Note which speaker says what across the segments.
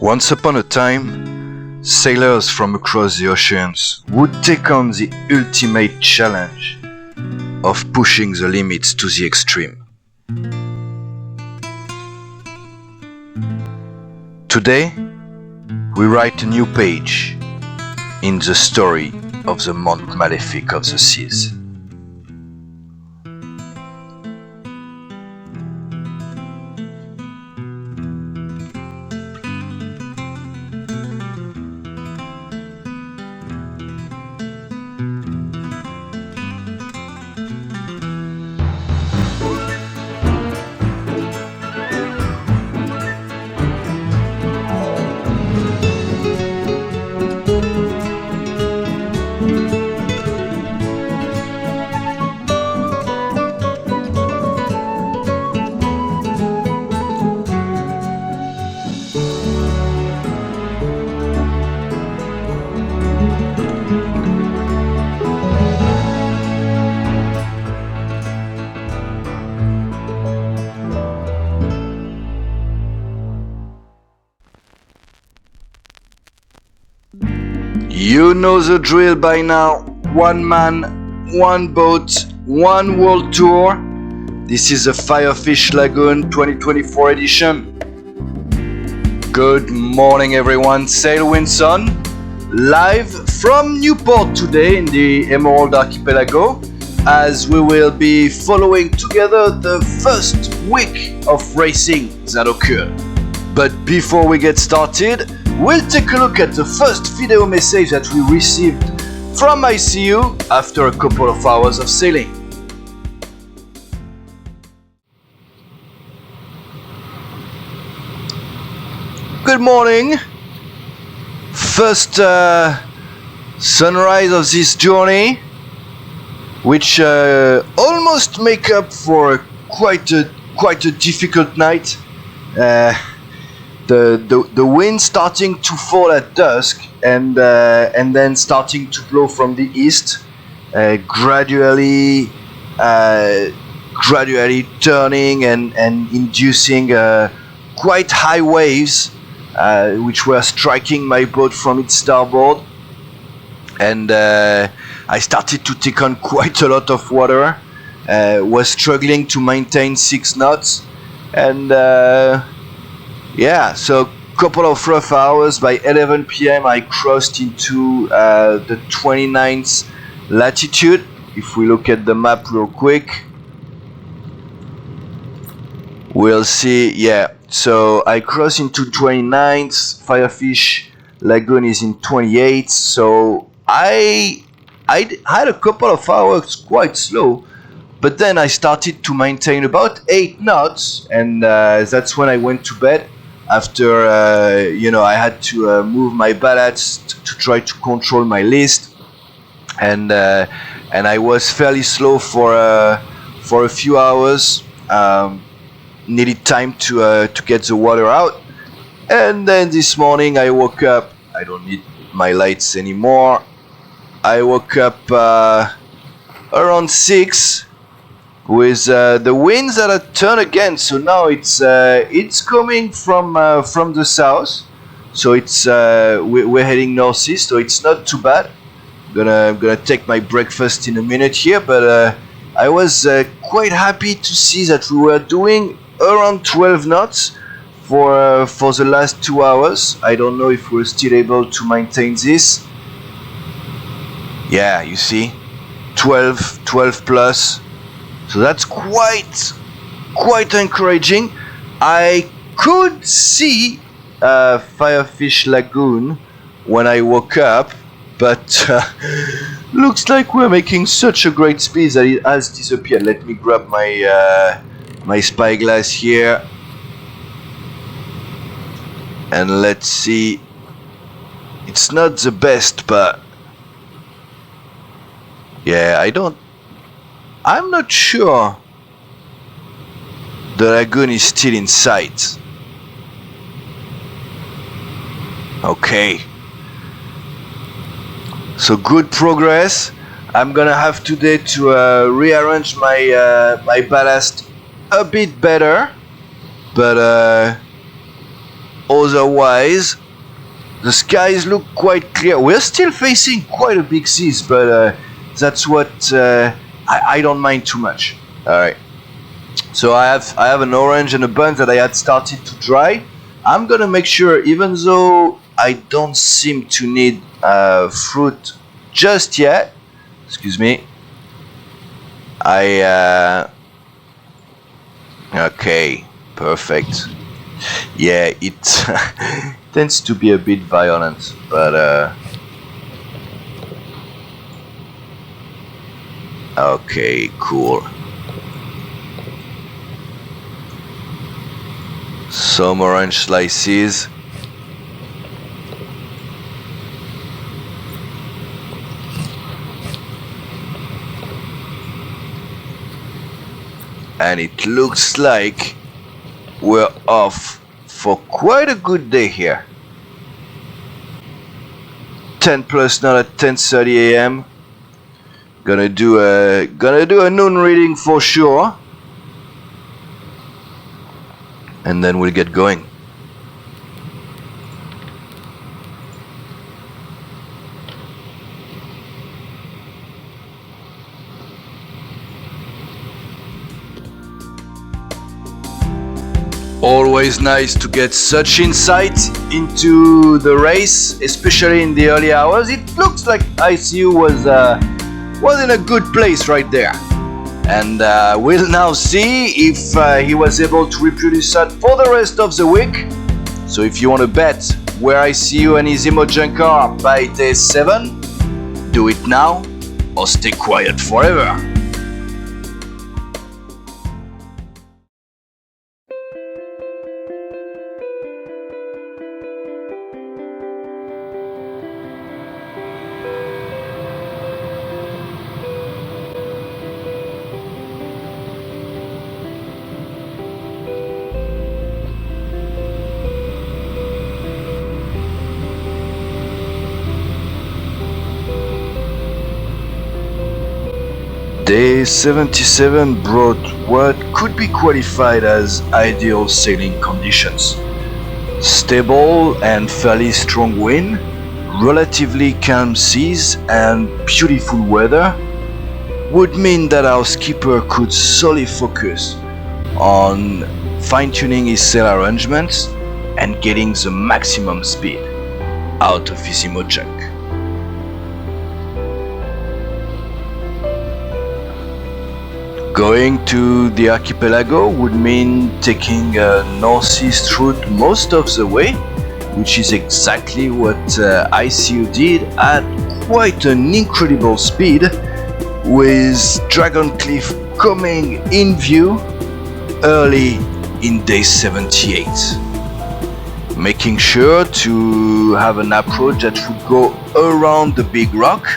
Speaker 1: Once upon a time, sailors from across the oceans would take on the ultimate challenge of pushing the limits to the extreme. Today, we write a new page in the story of the Mont Malefic of the seas. You know the drill by now. One man, one boat, one world tour. This is the FireFish Lagoon 2024 edition. Good morning everyone, Sailwind son, live from Newport today in the Emerald Archipelago, as we will be following together the first week of racing that occurred. But before we get started, we'll take a look at the first video message that we received from ICU after a couple of hours of sailing. Good morning. First sunrise of this journey, which almost make up for quite a difficult night. The wind starting to fall at dusk and then starting to blow from the east, gradually turning and inducing quite high waves, which were striking my boat from its starboard, and I started to take on quite a lot of water. Was struggling to maintain 6 knots, and yeah, so couple of rough hours. By 11 p.m. I crossed into the 29th latitude. If we look at the map real quick, we'll see, yeah, so I crossed into 29th, FireFish Lagoon is in 28th, so I had a couple of hours quite slow, but then I started to maintain about 8 knots, and that's when I went to bed. After I had to move my ballast to try to control my list, and I was fairly slow for a few hours. Needed time to get the water out, and then this morning I woke up. I don't need my lights anymore. I woke up around 6. With the winds that had turned again, so now it's coming from the south, so it's we're heading northeast, so it's not too bad. I'm gonna take my breakfast in a minute here, but I was quite happy to see that we were doing around 12 knots for the last 2 hours. I don't know if we're still able to maintain this. Yeah, you see, 12 plus. So that's quite encouraging. I could see FireFish Lagoon when I woke up, but looks like we're making such a great speed that it has disappeared. Let me grab my spyglass here, and let's see. It's not the best, but yeah, I'm not sure the lagoon is still in sight. Okay. So good progress. I'm gonna have today to rearrange my ballast a bit better, but Otherwise, the skies look quite clear. We're still facing quite a big seas, but that's what I don't mind too much. All right. So I have an orange and a bunch that I had started to dry. I'm gonna make sure, even though I don't seem to need fruit just yet. Excuse me. Okay, perfect. Yeah, it tends to be a bit violent, but okay, cool. Some orange slices. And it looks like we're off for quite a good day here. 10 plus now at 10:30 a.m. Gonna do a noon reading for sure, and then we'll get going. Always nice to get such insight into the race, especially in the early hours. It looks like ICU was in a good place right there. And we'll now see if he was able to reproduce that for the rest of the week. So if you want to bet where ICU and his ImoJunk are by day 7, do it now or stay quiet forever. Day 77 brought what could be qualified as ideal sailing conditions. Stable and fairly strong wind, relatively calm seas and beautiful weather would mean that our skipper could solely focus on fine-tuning his sail arrangements and getting the maximum speed out of his ImoJunk. Going to the archipelago would mean taking a northeast route most of the way, which is exactly what ICU did at quite an incredible speed, with Dragon Cliff coming in view early in day 78. Making sure to have an approach that would go around the big rock.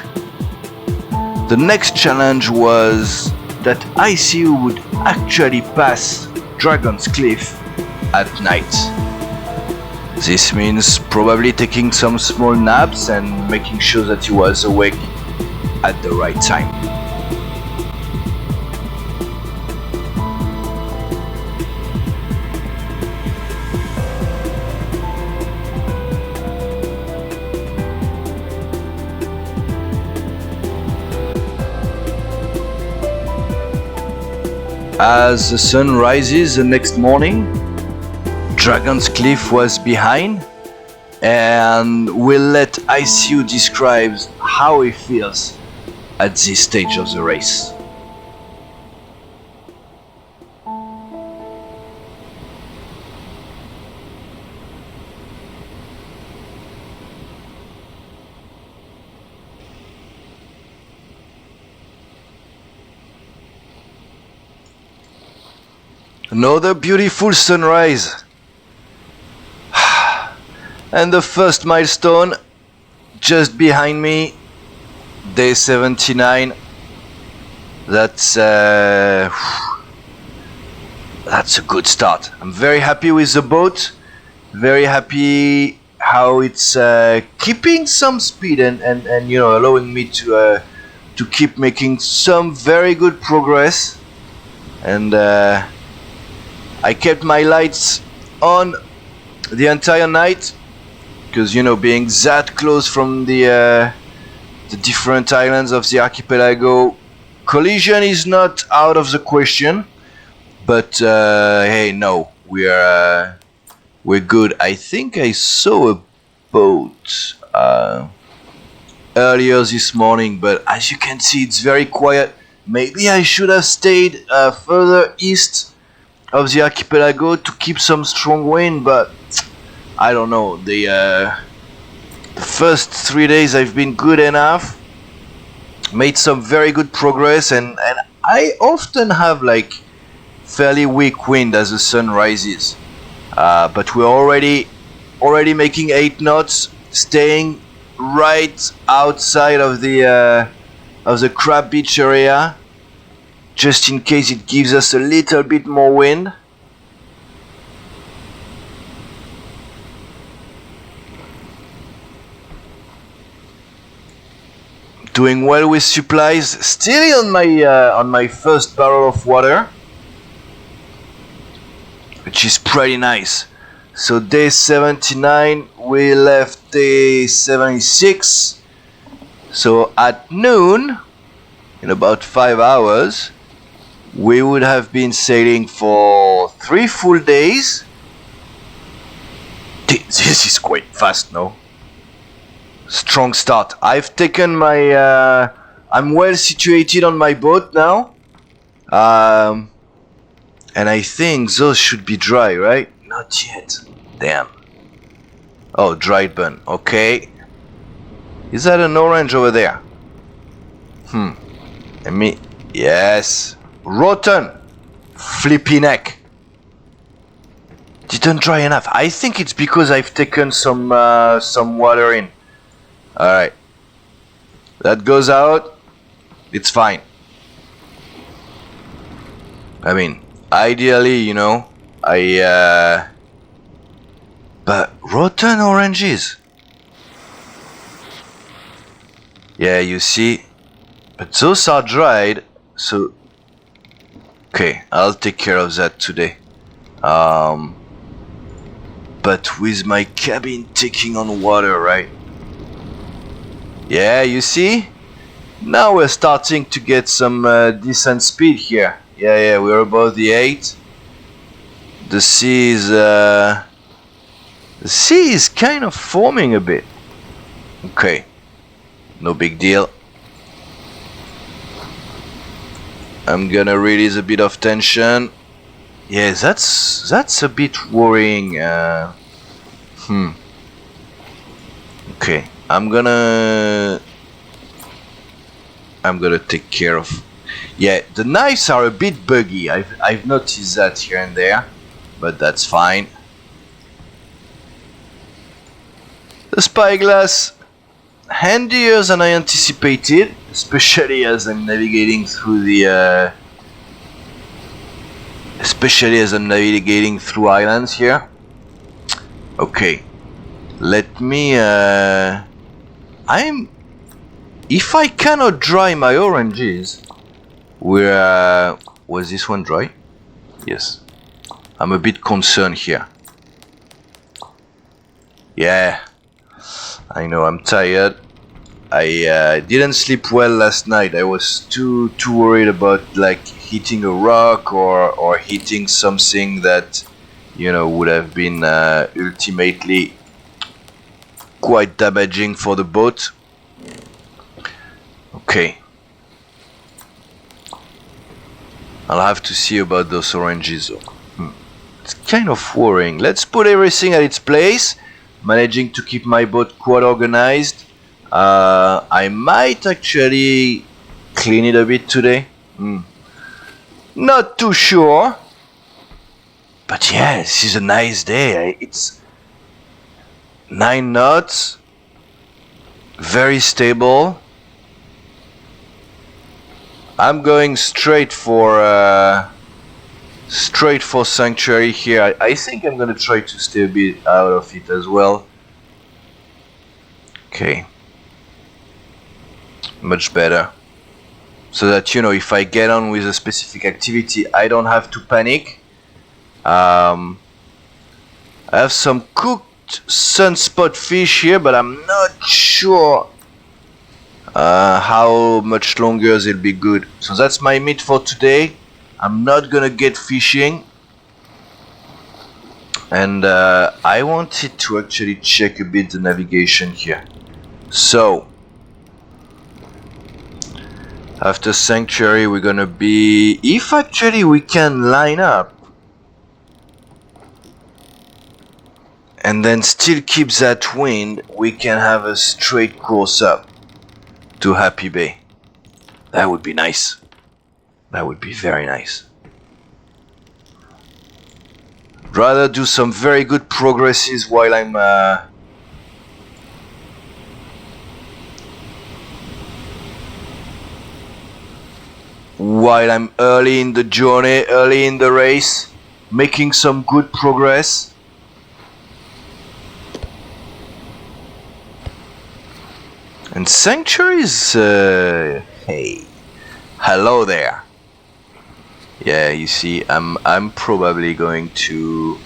Speaker 1: The next challenge was that ICU would actually pass Dragon's Cliff at night. This means probably taking some small naps and making sure that he was awake at the right time. As the sun rises the next morning, Dragon's Cliff was behind, and we'll let ICU describe how he feels at this stage of the race. Another beautiful sunrise. And the first milestone just behind me, day 79. That's a good start. I'm very happy with the boat. Very happy how it's keeping some speed and you know, allowing me to keep making some very good progress. And I kept my lights on the entire night, because you know, being that close from the different islands of the archipelago, collision is not out of the question. But hey, no, we're good. I think I saw a boat earlier this morning, but as you can see, it's very quiet. Maybe I should have stayed further east of the archipelago to keep some strong wind, but I don't know. The first 3 days I've been good enough, made some very good progress, and I often have like fairly weak wind as the sun rises. But we're already making 8 knots, staying right outside of the Crab Beach area, just in case it gives us a little bit more wind. Doing well with supplies, still on my first barrel of water, which is pretty nice. So day 79, we left day 76. So at noon, in about 5 hours, we would have been sailing for 3 full days. This is quite fast, no? Strong start. I've taken my... I'm well situated on my boat now. And I think those should be dry, right? Not yet. Damn. Oh, dried bun. Okay. Is that an orange over there? Let me... Yes. Rotten. Flippy neck. Didn't dry enough. I think it's because I've taken some water in. Alright. That goes out. It's fine. I mean, ideally, you know, but rotten oranges. Yeah, you see. But those are dried, so... Okay, I'll take care of that today. But with my cabin taking on water, right? Yeah, you see? Now we're starting to get some decent speed here. Yeah, we're above the 8. The sea is kind of forming a bit. Okay, no big deal. I'm gonna release a bit of tension. Yeah, that's a bit worrying. Okay, I'm gonna take care of. Yeah, the knives are a bit buggy. I've noticed that here and there, but that's fine. The spyglass, handier than I anticipated, especially as I'm navigating through the islands here. Okay, let me if I cannot dry my oranges, was this one dry? Yes. I'm a bit concerned here. Yeah, I know, I'm tired. I didn't sleep well last night. I was too worried about like hitting a rock or hitting something that, you know, would have been ultimately quite damaging for the boat. Okay. I'll have to see about those oranges though. It's kind of worrying. Let's put everything at its place. Managing to keep my boat quite organized. I might actually clean it a bit today. Not too sure. But yeah, this is a nice day. It's 9 knots. Very stable. I'm going straight for sanctuary here. I think I'm gonna try to stay a bit out of it as well. Okay. Much better. So that, you know, if I get on with a specific activity, I don't have to panic. I have some cooked sunspot fish here, but I'm not sure how much longer they'll be good. So that's my meat for today. I'm not gonna get fishing. And I wanted to actually check a bit the navigation here. So after Sanctuary we're gonna be, if actually we can line up and then still keep that wind, we can have a straight course up to Happy Bay. That would be nice. That would be very nice. Rather do some very good progresses while I'm early in the journey, early in the race, making some good progress. And Sanctuary's hey, hello there. Yeah, you see, I'm probably going to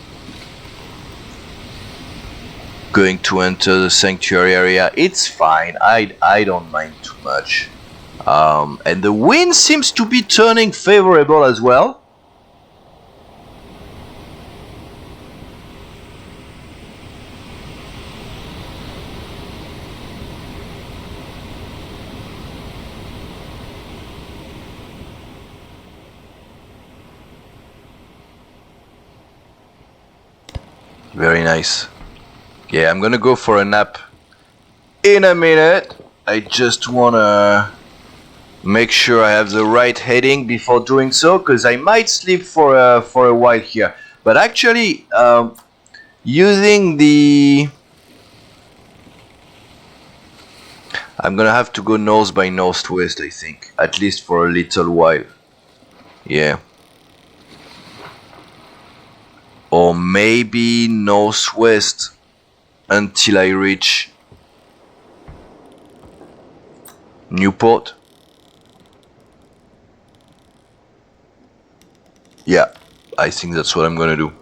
Speaker 1: enter the Sanctuary area. It's fine. I don't mind too much. And the wind seems to be turning favorable as well. Very nice. Yeah, I'm gonna go for a nap in a minute. I just wanna make sure I have the right heading before doing so, because I might sleep for a while here. But actually, using the, I'm gonna have to go north by northwest, I think, at least for a little while. Yeah. Or maybe northwest until I reach Newport. Yeah, I think that's what I'm gonna do.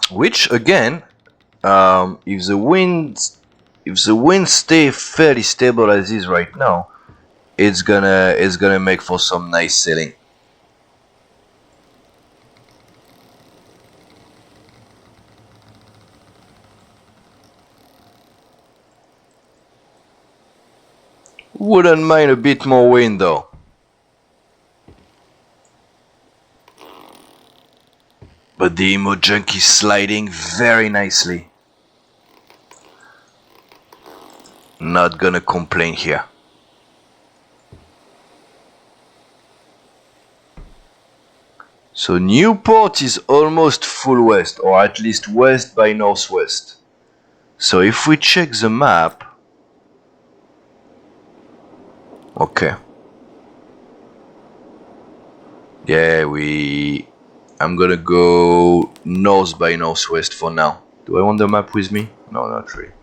Speaker 1: Which again, if the wind stay fairly stable as is right now, it's gonna make for some nice sailing. Wouldn't mind a bit more wind though. But the ImoJunk is sliding very nicely. Not gonna complain here. So Newport is almost full west, or at least west by northwest. So if we check the map, okay. Yeah, I'm gonna go north by northwest for now. Do I want the map with me? No, not really.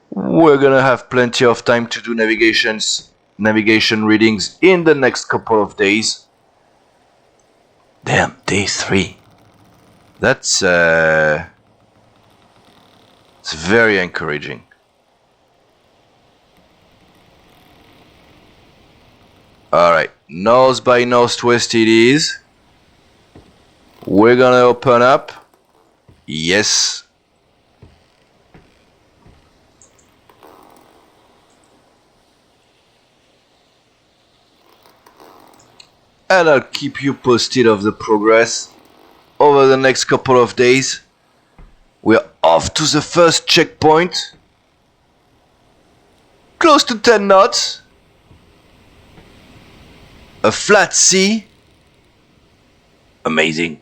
Speaker 1: We're gonna have plenty of time to do navigation readings in the next couple of days. Damn, day 3. That's it's very encouraging. Alright, north by northwest it is. We're gonna open up. Yes. And I'll keep you posted of the progress over the next couple of days. We're off to the first checkpoint. Close to 10 knots. A flat sea. Amazing.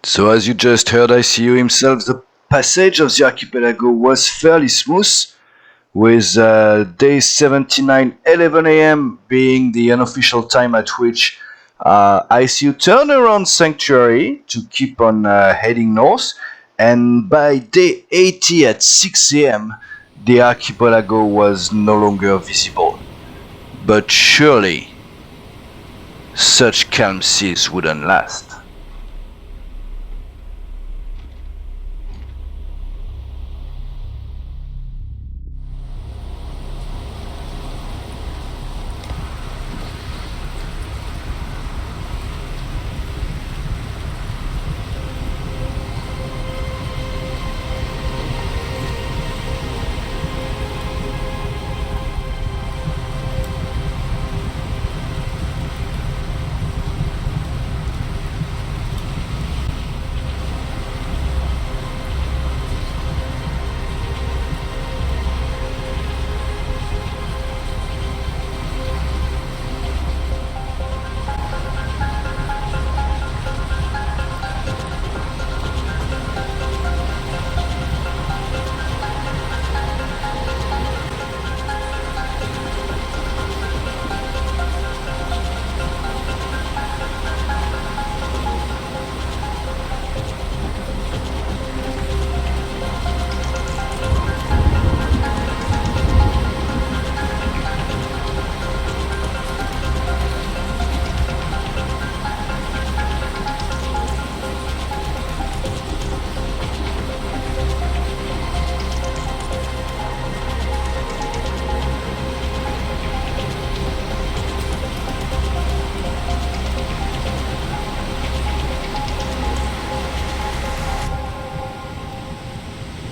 Speaker 1: So as you just heard ICU himself, the passage of the archipelago was fairly smooth, with day 79 11 AM being the unofficial time at which I see you turn around Sanctuary to keep on heading north, and by day 80 at 6 a.m., the archipelago was no longer visible. But surely, such calm seas wouldn't last.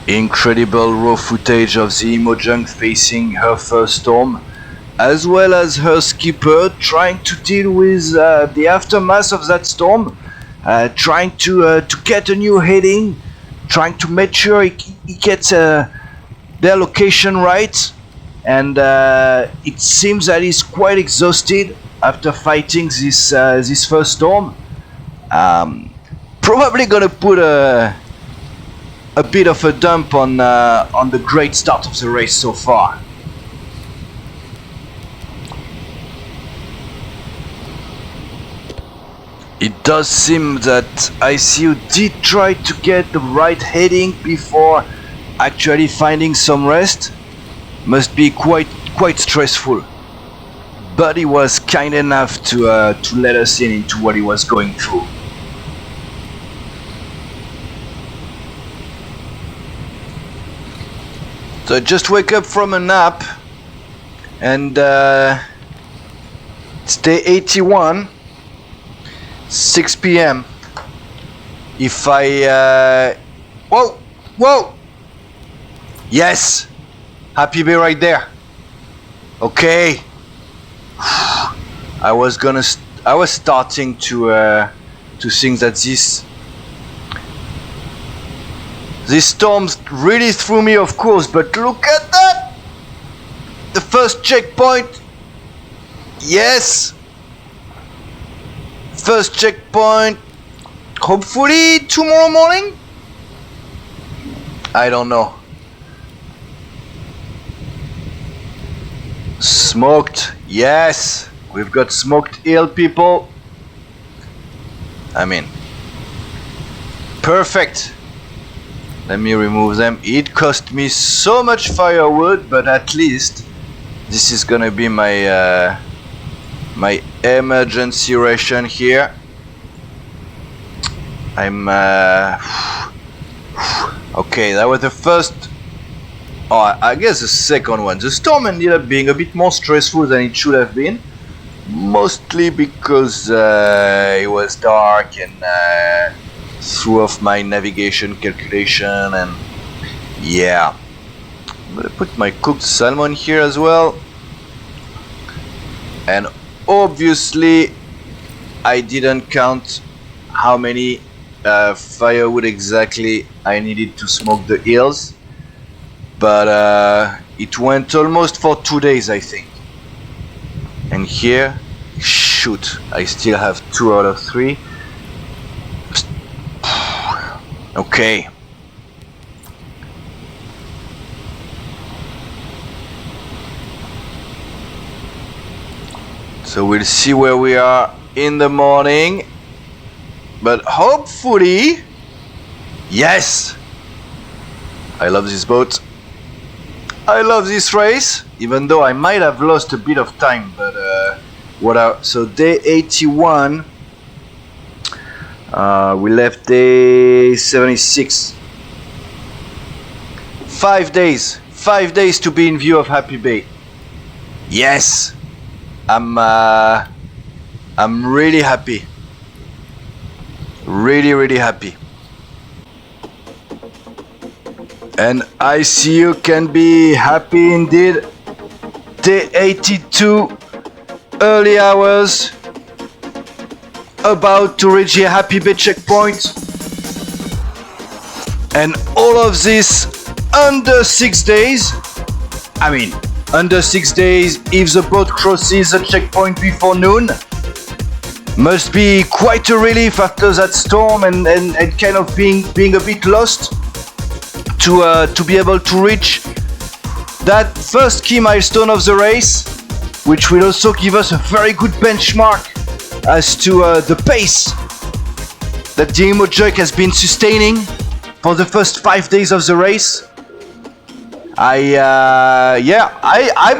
Speaker 1: Incredible raw footage of the ImoJunk facing her first storm, as well as her skipper trying to deal with the aftermath of that storm, trying to get a new heading, trying to make sure he gets their location right, and it seems that he's quite exhausted after fighting this first storm. Probably gonna put a bit of a dump on the great start of the race so far. It does seem that ICU did try to get the right heading before actually finding some rest. Must be quite stressful. But he was kind enough to let us in into what he was going through. So I just wake up from a nap, and it's day 81, 6 p.m. If I whoa, yes, happy be right there. Okay, I was starting to think that these storms really threw me off course, but look at that! The first checkpoint! Yes! First checkpoint, hopefully tomorrow morning? I don't know. Smoked, yes! We've got smoked eel, people. I mean, perfect! Let me remove them. It cost me so much firewood, but at least this is gonna be my my emergency ration here. I'm okay. That was the first. Oh, I guess the second one. The storm ended up being a bit more stressful than it should have been, mostly because it was dark and threw off my navigation calculation, and yeah. I'm gonna put my cooked salmon here as well, and obviously I didn't count how many firewood exactly I needed to smoke the eels, but it went almost for 2 days, I think. And here, shoot, I still have 2 out of 3. Okay. So we'll see where we are in the morning, but hopefully, yes. I love this boat. I love this race, even though I might have lost a bit of time, but so day 81, we left day 76. 5 days to be in view of Happy Bay. Yes, I'm really happy, really happy. And ICU can be happy indeed. Day 82, early hours, about to reach the Happy Bay checkpoint. And all of this under 6 days. I mean, under 6 days if the boat crosses the checkpoint before noon. Must be quite a relief after that storm and kind of being a bit lost. To be able to reach that first key milestone of the race, which will also give us a very good benchmark as to the pace that the ImoJunk has been sustaining for the first 5 days of the race. I'm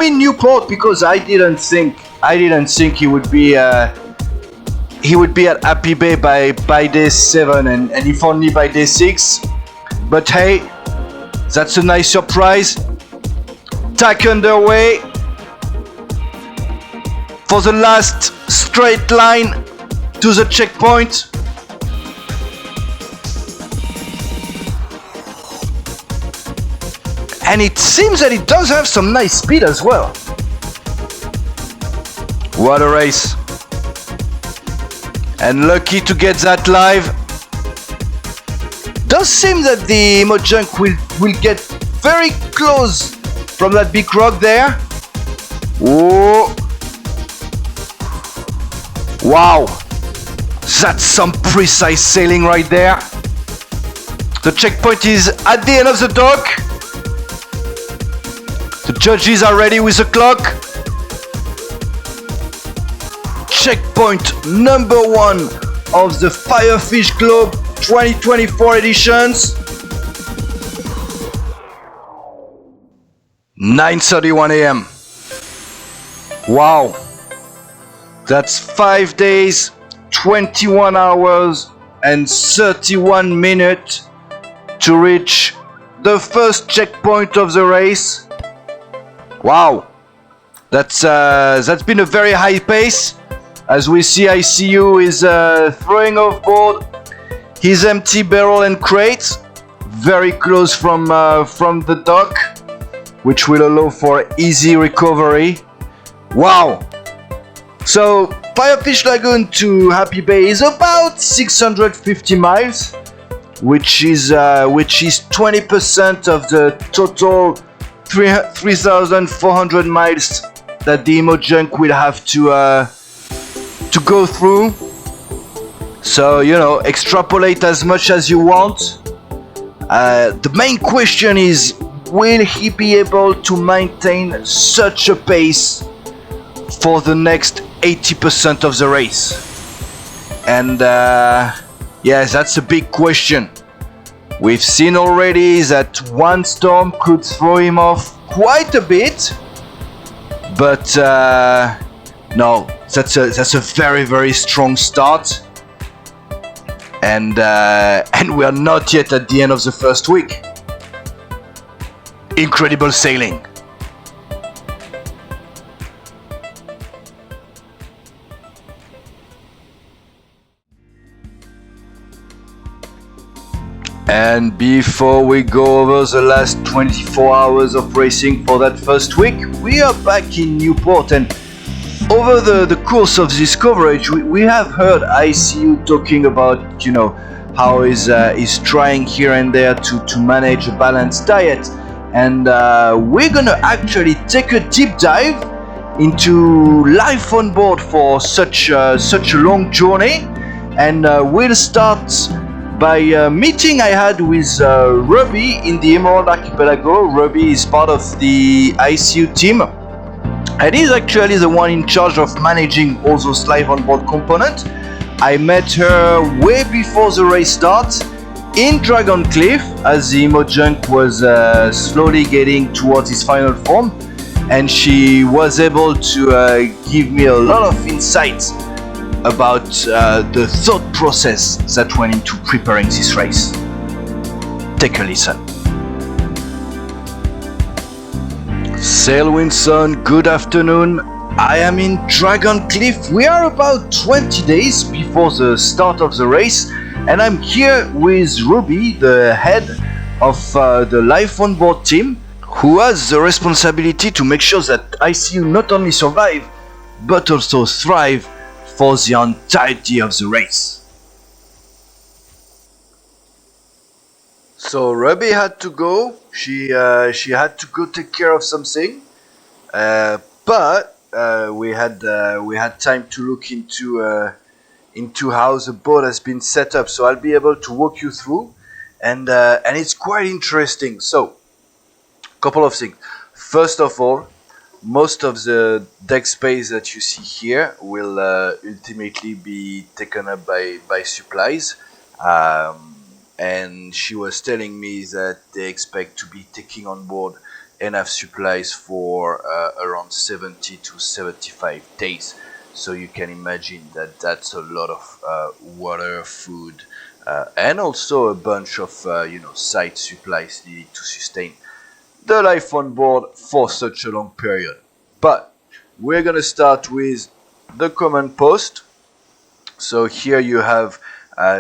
Speaker 1: in Newport because I didn't think he would be at Happy Bay by day 7 and if only by day 6. But hey, that's a nice surprise. Tack underway for the last straight line to the checkpoint. And it seems that it does have some nice speed as well. What a race. And lucky to get that live. Does seem that the ImoJunk will get very close from that big rock there. Whoa. Wow, that's some precise sailing right there. The checkpoint is at the end of the dock. The judges are ready with the clock. Checkpoint number 1 of the FireFish Globe 2024 editions. 9:31 a.m. Wow. That's 5 days, 21 hours and 31 minutes to reach the first checkpoint of the race. Wow. That's been a very high pace. As we see, ICU is throwing off board his empty barrel and crate, very close from the dock, which will allow for easy recovery. Wow! So FireFish Lagoon to Happy Bay is about 650 miles, which is 20% of the total 3,400 miles that the ImoJunk will have to go through. So, you know, extrapolate as much as you want. The main question is, will he be able to maintain such a pace for the next 80% of the race? And yes, that's a big question. We've seen already that one storm could throw him off quite a bit, but no, that's a very, very strong start. And we are not yet at the end of the first week. Incredible sailing. And before we go over the last 24 hours of racing for that first week, we are back in Newport, and over the course of this coverage, we have heard ICU talking about, you know, how he's trying here and there to manage a balanced diet. And we're gonna actually take a deep dive into life on board for such a long journey. And we'll start by a meeting I had with Robbie in the Emerald Archipelago. Robbie is part of the ICU team. and he's actually the one in charge of managing all those live onboard components. I met her way before the race starts in Dragon Cliff as the ImoJunk was slowly getting towards its final form, and she was able to give me a lot of insights about the thought process that went into preparing this race. Take a listen. Sailwind son, good afternoon. I am in Dragon Cliff. We are about 20 days before the start of the race, and I'm here with Ruby, the head of the Life on Board team, who has the responsibility to make sure that ICU not only survive, but also thrive for the entirety of the race. So Ruby had to go. She had to go take care of something, but we had time to look into how the boat has been set up. So I'll be able to walk you through, and it's quite interesting. So, couple of things. First of all, most of the deck space that you see here will ultimately be taken up by supplies. And she was telling me that they expect to be taking on board enough supplies for around 70 to 75 days. So you can imagine that that's a lot of water, food, and also a bunch of side supplies needed to sustain the life on board for such a long period. But we're gonna start with the command post. So here you have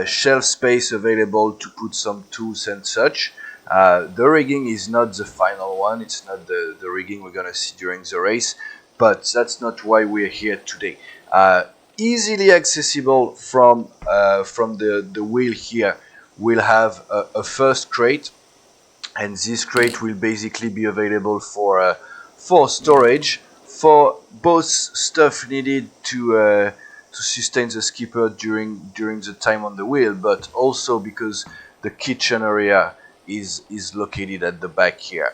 Speaker 1: shelf space available to put some tools and such. The rigging is not the final one. It's not the rigging we're gonna see during the race, but that's not why we're here today. Easily accessible from the wheel here. We'll have a first crate, and this crate will basically be available for storage for both stuff needed to sustain the skipper during the time on the wheel, but also because the kitchen area is located at the back here.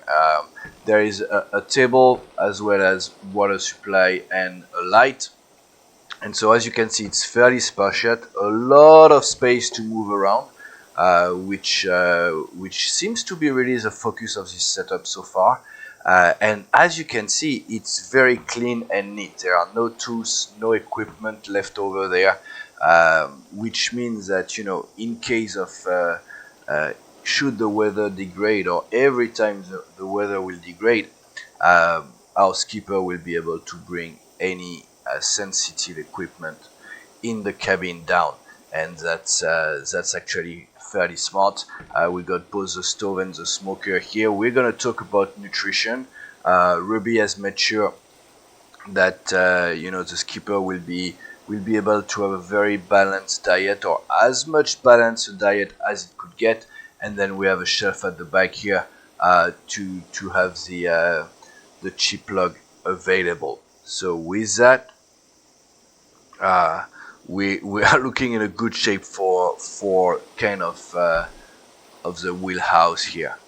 Speaker 1: There is a table as well as water supply and a light, and so as you can see, it's fairly spacious, a lot of space to move around, which seems to be really the focus of this setup so far. And as you can see, it's very clean and neat. There are no tools, no equipment left over there, which means that, in case of should the weather degrade, or every time the weather will degrade, our skipper will be able to bring any sensitive equipment in the cabin down, and that's actually fairly smart. We got both the stove and the smoker here. We're gonna talk about nutrition. Ruby has made sure that the skipper will be able to have a very balanced diet, or as much balanced a diet as it could get. And then we have a shelf at the back here to have the chip plug available. So with that, we are looking in a good shape for kind of the wheelhouse here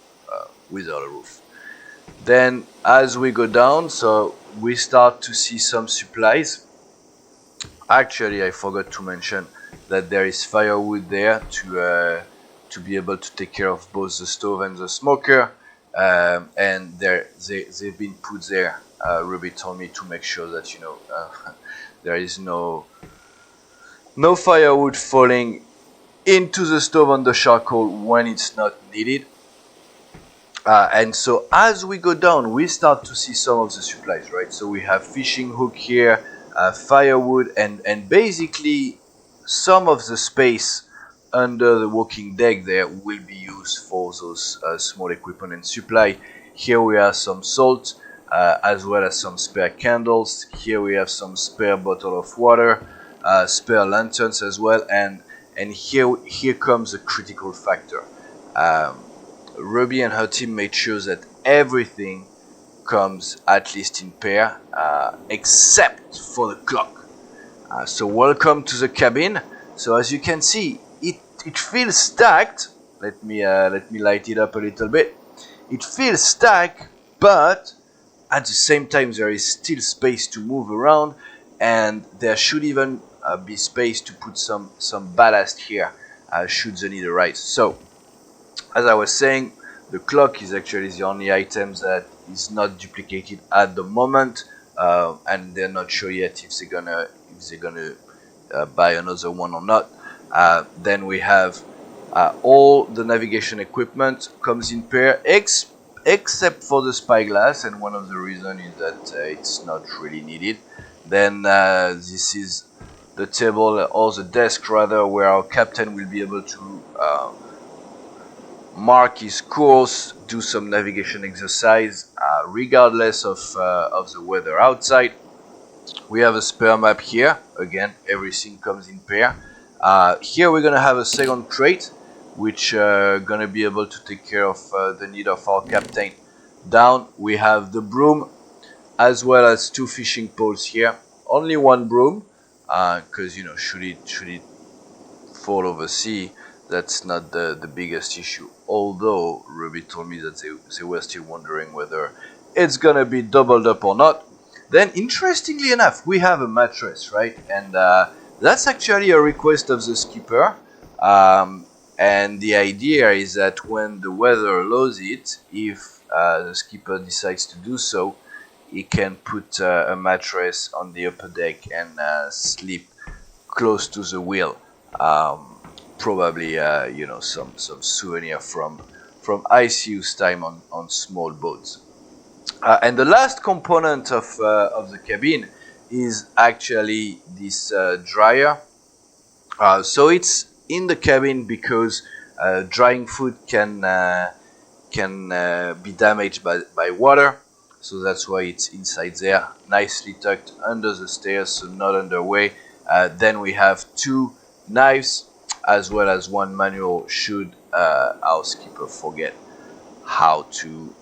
Speaker 1: without a roof. Then as we go down, so we start to see some supplies. Actually, I forgot to mention that there is firewood there to be able to take care of both the stove and the smoker, and they've been put there. Ruby told me to make sure that there is no firewood falling into the stove on the charcoal when it's not needed. And so as we go down, we start to see some of the supplies, right? So we have fishing hook here, firewood, and basically some of the space under the walking deck there will be used for those small equipment and supply. Here we have some salt, as well as some spare candles. Here we have some spare bottle of water, spare lanterns as well, and here comes a critical factor. Ruby and her team made sure that everything comes at least in pair, except for the clock. So welcome to the cabin. So as you can see, it feels stacked. Let me light it up a little bit. It feels stacked, but At the same time, there is still space to move around, and there should even be space to put some ballast here should the need arise. So, as I was saying, the clock is actually the only item that is not duplicated at the moment, and they're not sure yet if they're gonna buy another one or not. Then we have all the navigation equipment comes in pair, except for the spyglass, and one of the reasons is that it's not really needed. Then this is the table, or the desk rather, where our captain will be able to mark his course, do some navigation exercise, regardless of the weather outside. We have a spare map here. Again, everything comes in pair. Here we're gonna have a second crate, which gonna be able to take care of the need of our captain. Down we have the broom, as well as 2 fishing poles here. Only 1 broom, because you know, should it fall over sea, that's not the biggest issue. Although Ruby told me that they were still wondering whether it's gonna be doubled up or not. Then, interestingly enough, we have a mattress, right? And that's actually a request of the skipper. And the idea is that when the weather allows it, if the skipper decides to do so, he can put a mattress on the upper deck and sleep close to the wheel. Probably, you know, some souvenir from ICU's time on small boats. And the last component of the cabin is actually this dryer. So it's in the cabin because drying food can be damaged by water. So that's why it's inside there, nicely tucked under the stairs, so not underway. Then we have 2 knives, as well as 1 manual should our skipper forget how to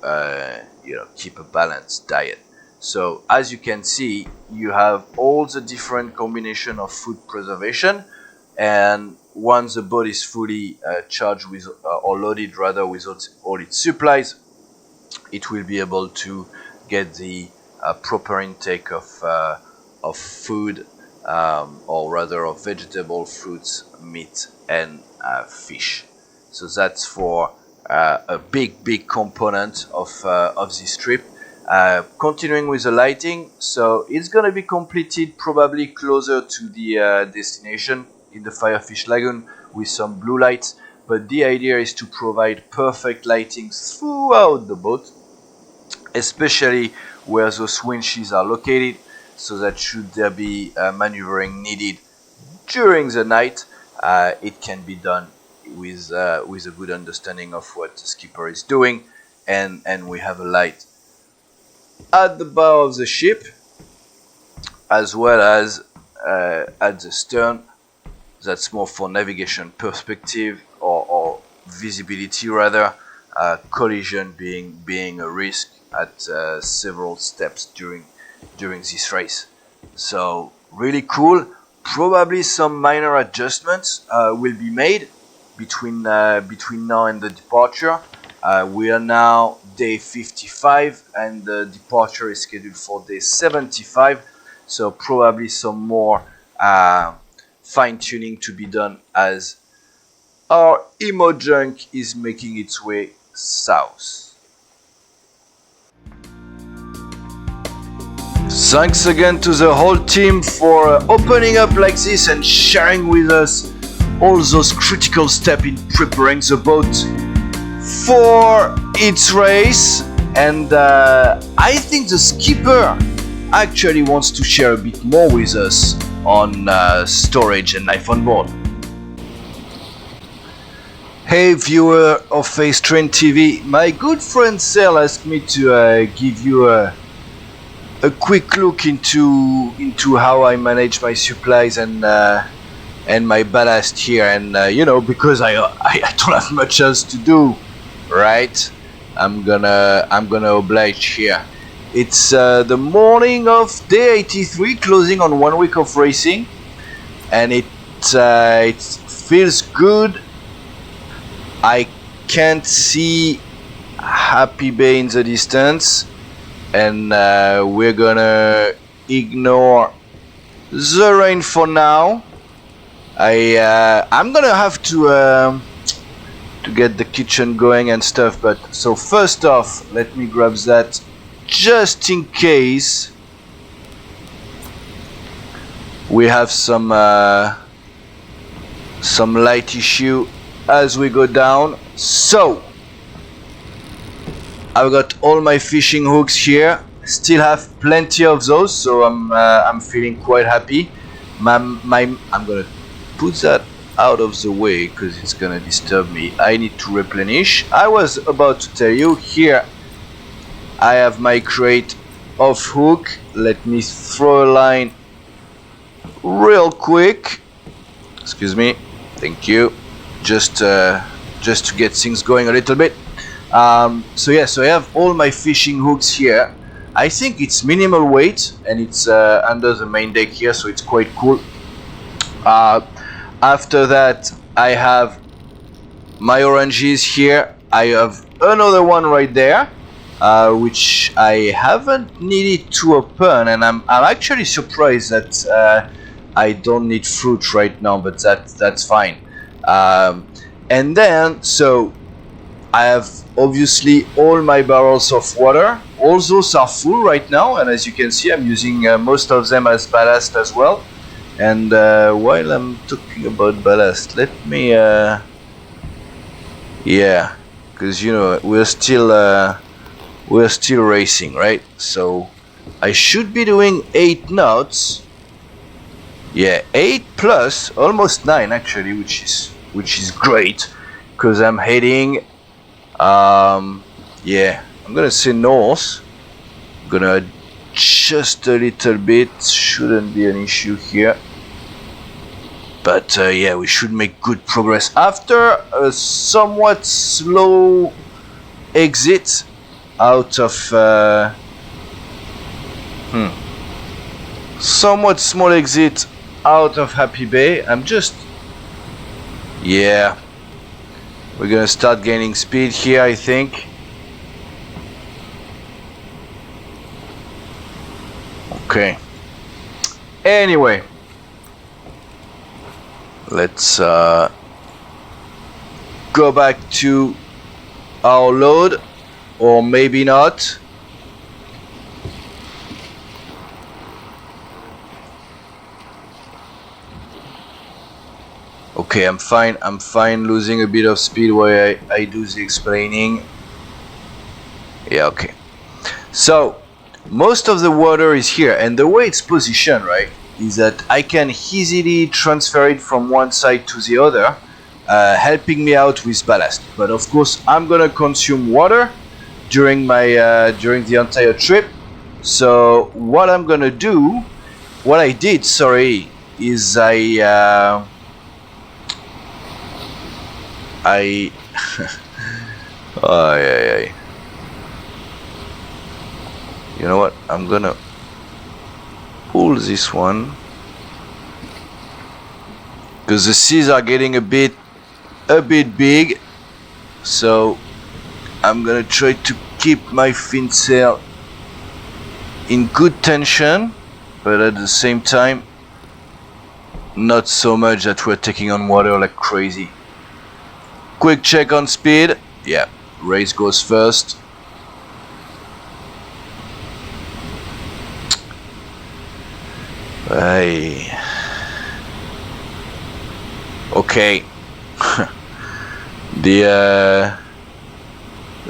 Speaker 1: you know, keep a balanced diet. So as you can see, you have all the different combination of food preservation, and once the boat is fully charged with or loaded rather with all its supplies, it will be able to get the proper intake of food, or rather of vegetable, fruits, meat, and fish. So that's for a big component of this trip. Continuing with the lighting, so it's gonna be completed probably closer to the destination in the FireFish Lagoon with some blue lights, but the idea is to provide perfect lighting throughout the boat, especially where those winches are located, so that should there be maneuvering needed during the night, it can be done with a good understanding of what the skipper is doing. And we have a light at the bow of the ship, as well as at the stern. That's more for navigation perspective, or visibility rather, collision being a risk at several steps during this race. So really cool. Probably some minor adjustments will be made between now and the departure. We are now day 55, and the departure is scheduled for day 75. So probably some more fine-tuning to be done as our ImoJunk is making its way south. Thanks again to the whole team for opening up like this and sharing with us all those critical steps in preparing the boat for its race. And I think the skipper actually wants to share a bit more with us on storage and life on board. Hey viewer of Face Train TV, my good friend Sel asked me to give you a quick look into how I manage my supplies and my ballast here, and you know, because I don't have much else to do, right? I'm gonna oblige here. It's the morning of day 83, closing on 1 week of racing, and it feels good. I can't see Happy Bay in the distance. and we're gonna ignore the rain for now. I'm gonna have to get the kitchen going and stuff, but so first off, let me grab that just in case we have some light issue as we go down. So I've got all my fishing hooks here, still have plenty of those, so I'm feeling quite happy. I'm gonna put that out of the way because it's gonna disturb me. I need to replenish. I was about to tell you, here I have my crate of hook. Let me throw a line real quick. Excuse me. Thank you. Just to get things going a little bit. So yeah, so I have all my fishing hooks here. I think it's minimal weight, and it's under the main deck here, so it's quite cool. After that, I have my oranges here. I have another one right there, which I haven't needed to open, and I'm actually surprised that I don't need fruit right now, but that's fine. And then, so I have obviously all my barrels of water. All those are full right now, and as you can see, I'm using most of them as ballast as well. And while I'm talking about ballast, let me yeah, because you know we're still racing, right? So I should be doing 8 knots. Yeah, 8 plus almost 9 actually, which is great, because I'm heading yeah, I'm gonna say north. I'm gonna adjust a little bit, shouldn't be an issue here, but yeah, we should make good progress after a somewhat slow exit out of somewhat small exit out of Happy Bay. Yeah, we're gonna start gaining speed here, I think. Okay. Anyway, let's go back to our load, or maybe not. Okay, I'm fine losing a bit of speed while I do the explaining. Yeah, okay. So most of the water is here, and the way it's positioned, right, is that I can easily transfer it from one side to the other, helping me out with ballast. But of course, I'm gonna consume water during my during the entire trip. So what I'm gonna do, what I did, sorry, is I oh, yeah. You know what? I'm gonna pull this one because the seas are getting a bit big. So I'm gonna try to keep my fin sail in good tension, but at the same time, not so much that we're taking on water like crazy. Quick check on speed. Yeah, race goes first. Hey. Okay. The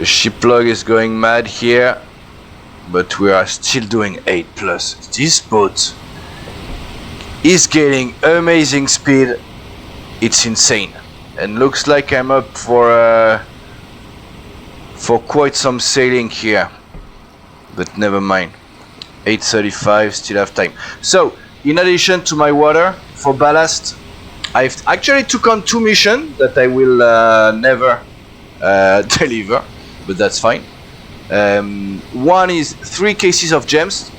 Speaker 1: ship log is going mad here, but we are still doing 8 plus. This boat is getting amazing speed. It's insane, and looks like I'm up for quite some sailing here, but never mind. 8:35, still have time. So in addition to my water for ballast, I've actually took on 2 missions that I will never deliver, but that's fine. One is 3 cases of gems,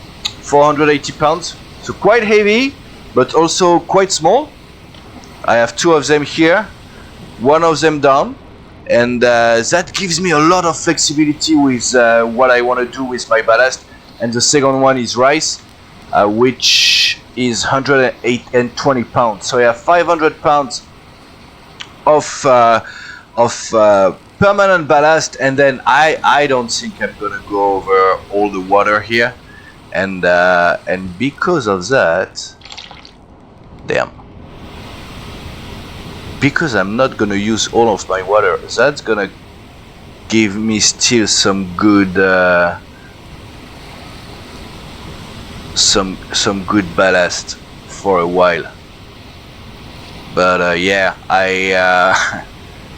Speaker 1: 480 pounds, so quite heavy, but also quite small. I have 2 of them here, 1 of them down, and that gives me a lot of flexibility with what I want to do with my ballast. and the second one is rice, which is 120 pounds. So I have 500 pounds of permanent ballast, and then I don't think I'm gonna go over all the water here, and because of that, damn, because I'm not gonna use all of my water, that's gonna give me still some good some good ballast for a while. But yeah,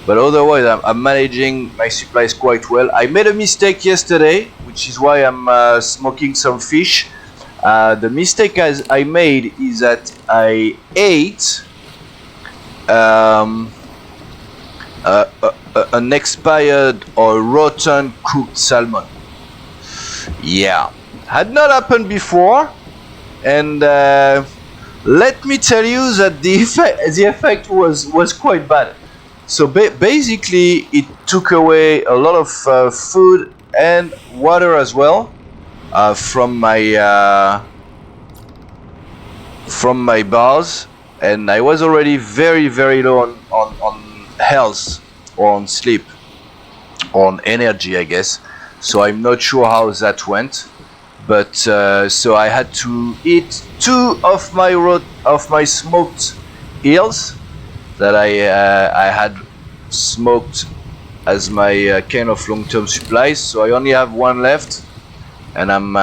Speaker 1: but otherwise I'm managing my supplies quite well. I made a mistake yesterday, which is why I'm smoking some fish. The mistake I made is that I ate an expired or rotten cooked salmon. Yeah, had not happened before, and let me tell you that the effect was quite bad. So basically, it took away a lot of food and water as well from my bars, and I was already very low on health, or on sleep, or on energy, I guess. So I'm not sure how that went, but so I had to eat 2 of my smoked eels that I had smoked as my kind of long-term supplies. So I only have 1 left, and I'm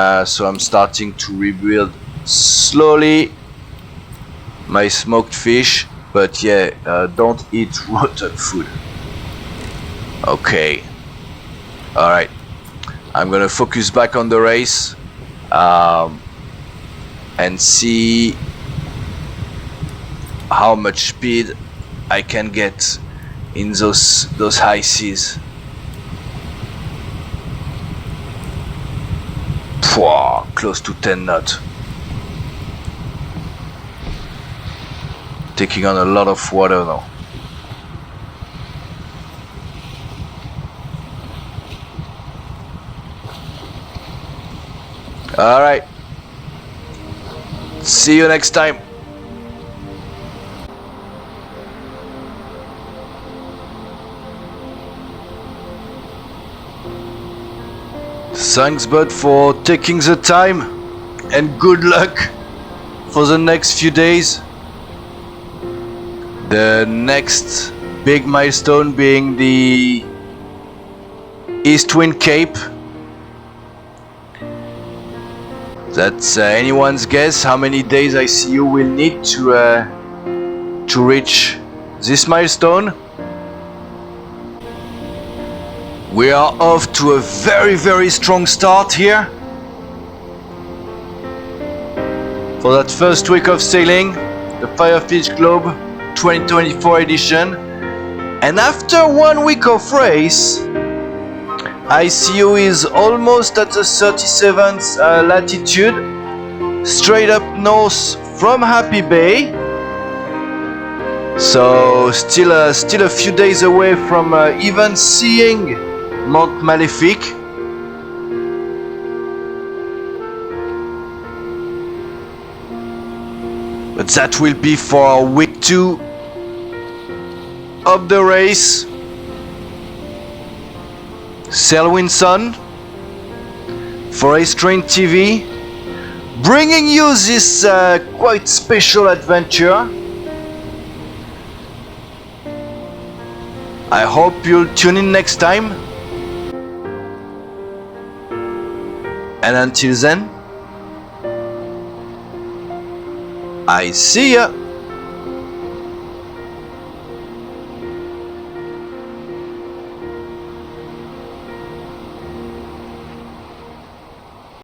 Speaker 1: starting to rebuild slowly my smoked fish. But yeah, don't eat rotten food. Okay, all right, I'm gonna focus back on the race and see how much speed I can get in those high seas. Pwah, close to 10 knots. Taking on a lot of water now. All right, see you next time. Thanks, bud, for taking the time, and good luck for the next few days. The next big milestone being the East Wind Cape. That's anyone's guess how many days ICU will need to reach this milestone. We are off to a very strong start here for that first week of sailing, the FireFish Globe 2024 edition. And after 1 week of race, ICU is almost at the 37th latitude, straight up north from Happy Bay. So still a few days away from even seeing Mont Maléfique. But that will be for week 2 of the race. Sailwind Sun for Ace Train TV, bringing you this quite special adventure. I hope you'll tune in next time, and until then, I see ya.